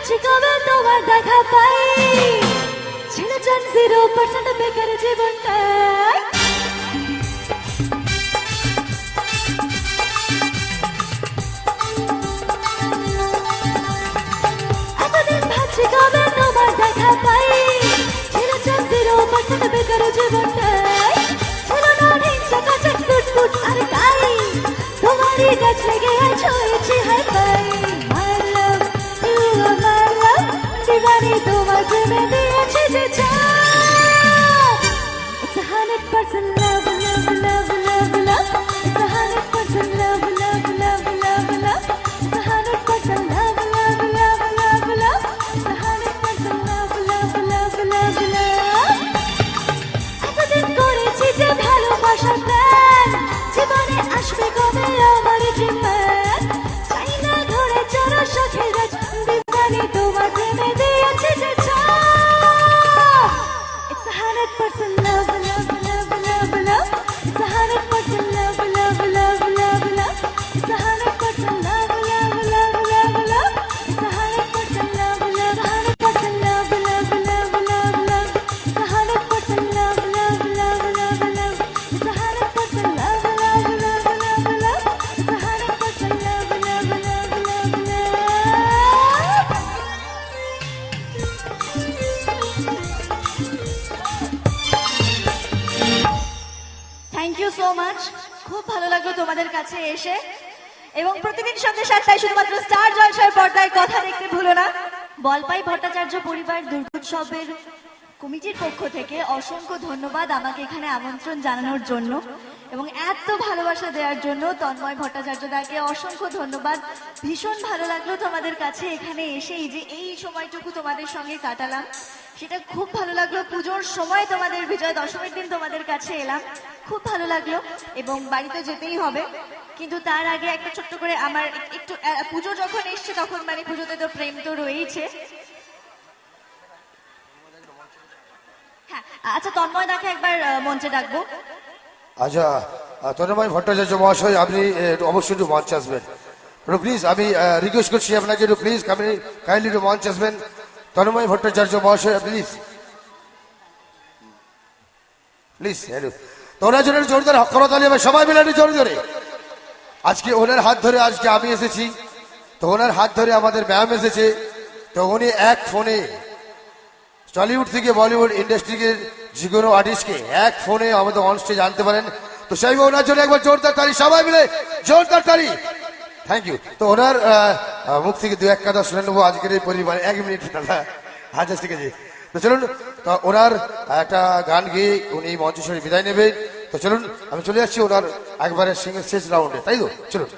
ভাবছি কবে তোমার দেখা পাই, ছিল জান 0% বেকার জীবনটা। এতদিন ভাবছি কবে তোমার দেখা পাই, ছিল জান 0% বেকার জীবনটা। ছিল না হিংসা কাছে ফুটফুট আর তাই তোমারই কাছ লেগে আছো ইচ্ছে হাই পাই। My love, you are my love, দিবানি তোমার প্রেমে দিয়েছি যে চাপ। It's a 100% love, love, love, love, love. It's a 100% love, love, love, love, love. It's a 100% love, love, love, love, love. It's a 100% love, love, love, love, love. এতদিন করেছি যে ভালোবাসার প্ল্যান, জীবনে আসবে কবে আমার ড্রিম ম্যান। চাই না ঘুরে চড়া শখের রাজ, দিবানি তোমার প্রেমে দিয়েছি যে চাপ। It's a 100% love, love, love, love, love. It's a 100% love, love, love, love, love. It's a 100% love, love, love, love, love. It's a 100% love, love, 100% love, love, love, love, love. It's a 100% love, love, love, love, love. It's a 100% love, love, love, love, love. It's a 100% love, love, love, love, love. Thank you so much. খুব ভালো লাগলো তোমাদের কাছে এসে, এবং প্রতিদিন সন্ধ্যে 7টায় শুধুমাত্র স্টার জলসায় পর্দায় কথা দেখতে ভুলো না। বলপাই ভট্টাচার্য পরিবার দুর্গোৎসবের কমিটির পক্ষ থেকে অসংখ্য ধন্যবাদ আমাকে এখানে আমন্ত্রণ জানানোর জন্য এবং এত ভালোবাসা দেওয়ার জন্য। তন্ময় ভট্টাচার্য দাকে অসংখ্য ধন্যবাদ। ভীষণ ভালো লাগলো তোমাদের কাছে এখানে এসে, এই সময়টুকু তোমাদের সঙ্গে কাটালাম, সেটা খুব ভালো লাগলো। পুজোর সময় তোমাদের বিজয় দশমীর দিন তোমাদের কাছে এলাম, খুব ভালো লাগলো। এবং বাড়িতে যেতেই হবে, কিন্তু তার আগে একটা ছোট্ট করে আমার একটু পুজো যখন এসছে তখন মানে পুজোতে তো প্রেম তো রয়েইছে। হ্যাঁ, আচ্ছা তন্ময় দাকে একবার মঞ্চে ডাকবো। আচ্ছা, তন্ময় ভট্টাচার্য মহাশয়, আপনি অবশ্যই একটু মঞ্চে আসবেন প্লিজ। আমি রিকোয়েস্ট করছি আপনাকে একটু প্লিজ কাইন্ডলি একটু মঞ্চে আসবেন। তন্ময় ভট্টাচার্য মহাশয় প্লিজ প্লিজ। তো ওনার জন্য জোরদার করতালি হবে সবাই মিলে, একটু জোরে জোরে। আজকে ওনার হাত ধরে আজকে আমি এসেছি, তো ওনার হাত ধরে আমাদের ম্যাম এসেছে। তো উনি এক ফোনে টলিউড থেকে বলিউড ইন্ডাস্ট্রিকে যে কোনো আর্টিস্টকে এক ফোনে আমাদের অন স্টেজ আনতে পারেন। তো সেই ওনার জন্য একবার জোরদার তালি, সবাই মিলে জোরদার তালি। Thank you. তো ওনার মুখ থেকে দু এক কথা শুনে নেবো আজকের এই পরিবার। 1 মিনিট দাদা, আচ্ছা ঠিক আছে। তো চলুন, তো ওনার একটা গান গেয়ে উনি মঞ্চ ছেড়ে বিদায় নেবেন। তো চলুন, আমি চলে যাচ্ছি ওনার একবারে সিঙ্গেল শেষ রাউন্ডে, তাই তো? চলুন।